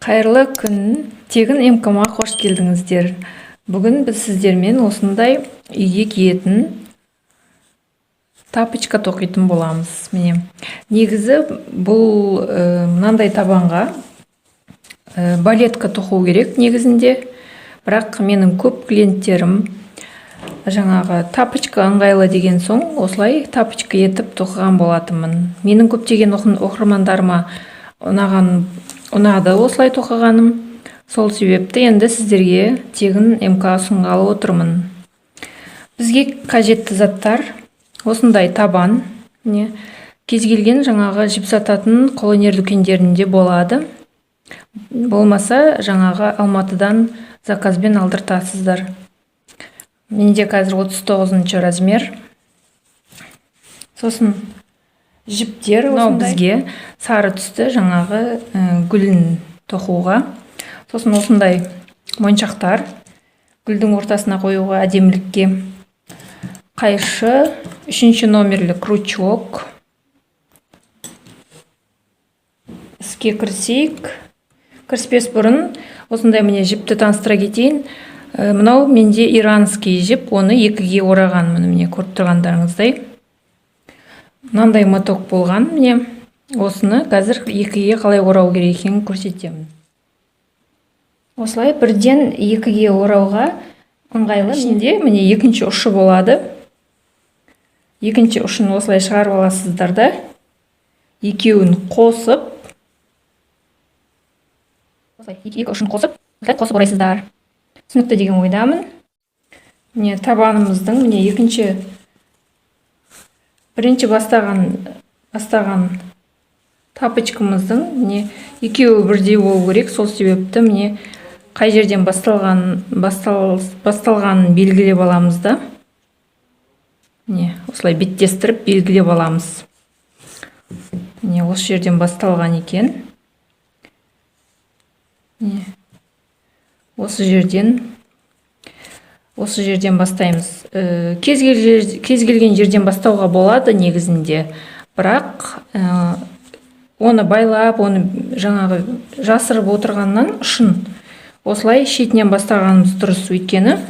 Қайырлы күн, тегін МК-ма қош келдіңіздер. Бүгін біз сіздермен осындай үйге киетін тапочка тоқитын боламыз. Міне, негізі бұл мынандай табанға балетка тоқу керек негізінде. Бірақ менің көп клиенттерім жаңағы тапочка ыңғайлы деген соң, осылай тапочка етіп тоқыған болатынмын. Менің көптеген оқырмандарыма ұнады осылай тоқығаным. Сол себепті енді сіздерге тегін МК ұсынғалы отырмын. Бізге қажетті заттар осындай табан. Кез келген жаңағы жіп сататын қолөнер дүкендерінде болады. Болмаса жаңағы Алматыдан заказбен алдыртасыздар. Менде қазір 39 размер. Сосын жіптер бізге сары түсті жаңағы гүлін тоқуға. Сосын осындай моншақтар гүлдің ортасына қоюға әдемілікке. Қайшы, 3 номерлі крючок. Іске кірсейік. Кіріспес бұрын осындай міне жіпті таныстыра кетейін. Мынау менде иранский жіп, оны екіге орағанмын, міне көріп тұрғандарыңыздай. Мынандай моток болған, міне осыны қазір екіге қалай орау керек екенін көрсетемін. Осылай бірден екіге орауға ыңғайлы. Ішінде міне екінші ұшы болады. Екінші ұшын осылай шығарып аласыздар да, екеуін қосып, екі ұшын қосып орайсыздар. Түсінікті деген ойдамын. Міне табанымыздың міне бірінші бастаған тапочкамыздың міне екеуі бірдей болу керек. Сол себепті міне қай жерден басталғанын белгілеп аламыз да. Міне осылай беттестіріп белгілеп аламыз. Міне осы жерден басталған екен. Осы жерден бастаймыз. Кез келген жерден бастауға болады негізінде. Бірақ оны байлап, оны жаңағы жасырып отырғаннан ұшын осылай шетінен бастағанымыз дұрыс. Өйткені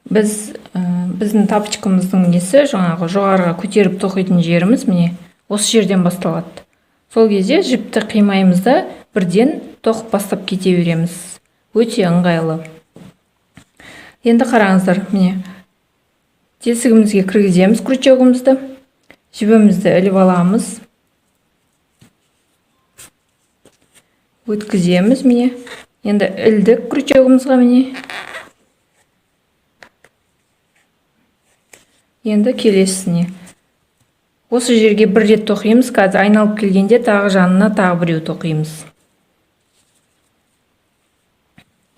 біздің тапочкамыздың несі жаңағы жоғарыға көтеріп тоқитын жеріміз міне осы жерден басталады. Сол кезде жіпті қимаймыз да бірден тоқып бастап кете береміз. Өте ыңғайлы. Енді қараңыздар, міне тесігімізге кіргіземіз крючогымызды, жібімізді іліп аламыз, өткіземіз, міне енді ілдік крючогымызға, міне енді келесіне осы жерге бір рет тоқимыз. Қазір айналып келгенде тағы жанына тағы біреу тоқимыз.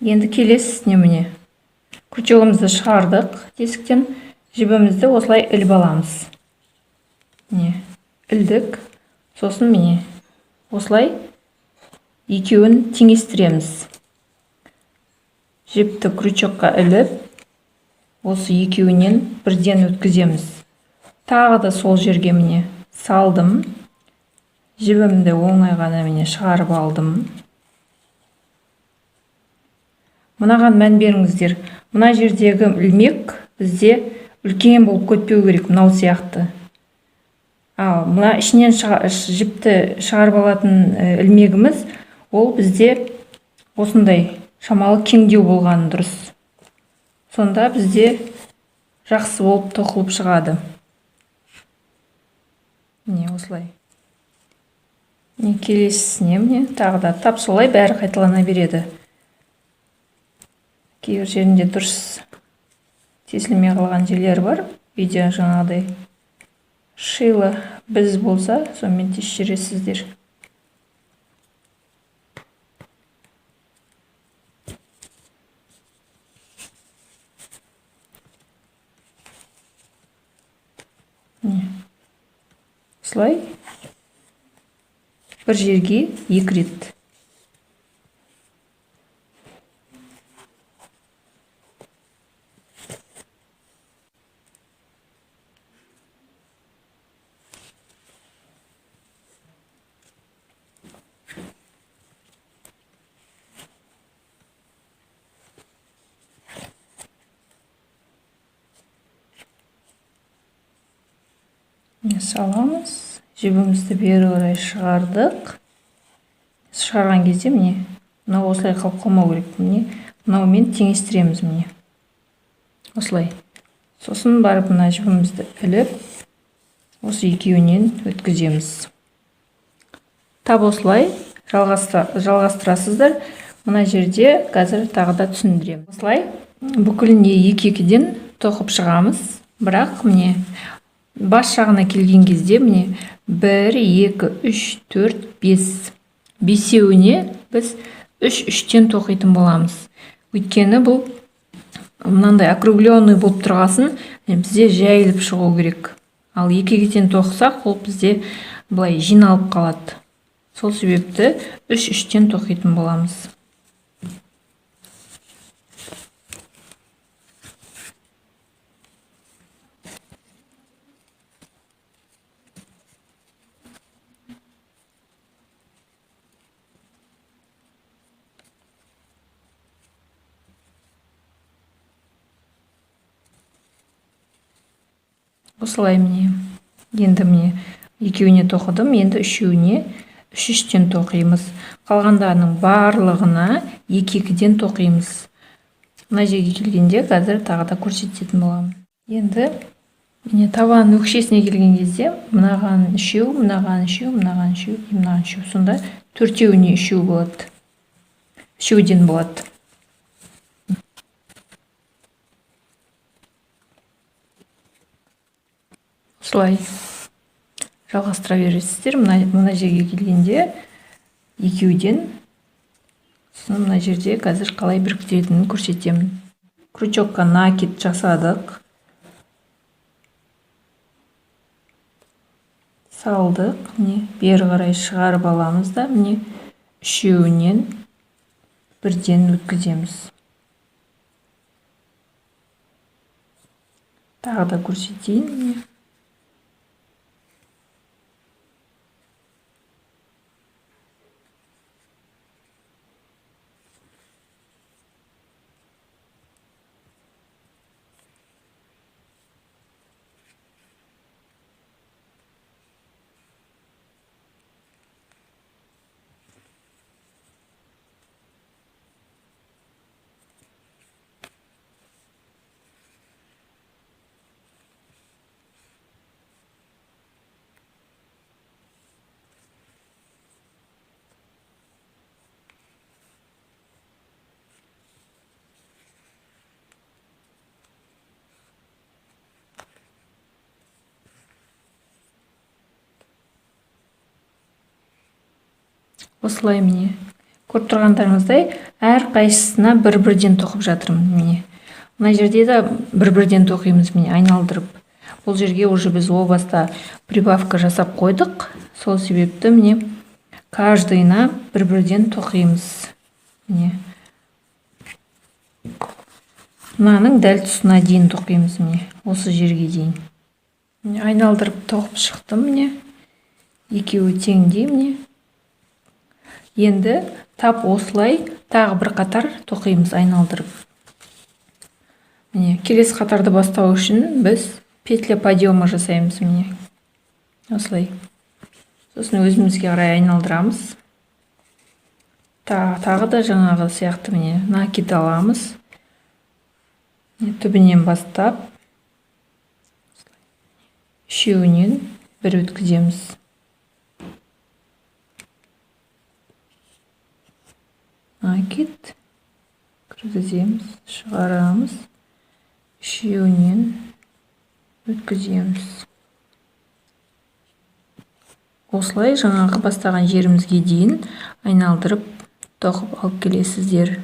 Енді келесіне міне крючогымызды шығардық тесіктен, жібімізді осылай іліп аламыз. Міне ілдік, сосын міне осылай екеуін теңестіреміз. Жіпті крючокқа іліп, осы екеуінен бірден өткіземіз. Тағы да сол жерге міне салдым. Жібімді оңай ғана міне шығарып алдым. Мынаған мән беріңіздер. Мына жердегі ілмек бізде үлкен болып көтпеу керек, мынау сияқты. Мына ішінен жіпті шығарып алатын ілмегіміз, ол бізде осындай шамалы кеңдеу болғаны дұрыс. Сонда бізде жақсы болып тоқылып шығады. Міне осылай. Міне келесісіне міне тағы да тап солай бәрі қайталана береді. Кейбір жерінде дұрыс тесілмей қалған жерлері бар. Үйде жаңағыдай шилы біз болса, сонымен тексересіздер. Осылай бір жерге екі рет. саламыз. Жібімізді бері қарай шығардық. Шығарған кезде міне мынау осылай қалып қалмау керек. Міне мынаумен теңестіреміз міне. Осылай. Сосын барып мына жібімізді іліп, осы екеуінен өткіземіз. Тап осылай жалғастырасыздар. Мына жерде қазір тағы да түсіндірем. Осылай бүкіліне екі-екіден тоқып шығамыз. Бірақ міне бас жағына келген кезде міне 1, 2, 3, 4, 5. Бесеуіне біз 3-3-тен тоқитын боламыз. Өйткені бұл мынандай округленный болып тұрғасын бізде жайылып шығу керек. Ал екі-екіден тоқсақ, ол бізде былай жиналып қалады. Сол себепті 3-3-тен тоқитын боламыз. Осылай міне. Енді міне екеуіне тоқыдым, енді үшеуіне 3-3-тен тоқимыз. Қалғандарының барлығына 2-2-ден тоқимыз. Мына жерге келгенде қазір тағы да көрсететін боламын. Енді міне табан өкшесіне келген кезде мынаған 3, мынаған 3, мынаған 3, мынаған 3. Сонда 4-еуіне 3 болады. 3-ден болады. Осылай жалғастыра бересіздер. Мына жерге келгенде 2-ден, мына жерде қазір қалай біріктіретінін көрсетемін. Крючокқа накид жасадық. Салдық. Міне бері қарай шығарып аламыз да, міне 3-еуінен 1-ден өткіземіз. Тағы да көрсетейін. Осылай міне. Көріп тұрғандарыңыздай, әр қайсысына 1-1-ден тоқып жатырмын міне. Мына жерде де 1-1-ден тоқимыз міне, айналдырып. Бұл жерге уже біз о баста прибавка жасап қойдық. Сол себепті міне каждыйына 1-1-ден тоқимыз. Міне. Мынаның дәл тұсына дейін тоқимыз міне, осы жерге дейін. Айналдырып тоқып шықтым міне. Екеуі теңдей міне. Енді тап осылай тағы бір қатар тоқимыз айналдырып. Міне, келесі қатарды бастау үшін біз петля подъема жасаймыз міне. Осылай. Сосын өзімізге қарай айналдырамыз. Тағы да жаңағы сияқты міне накид аламыз. Түбінен бастап 3-еуінен 1 өткіземіз. Накид кіргіземіз, шығарамыз, 3-еуінен өткіземіз. Осылай жаңағы бастаған жерімізге дейін айналдырып тоқып алып келесіздер.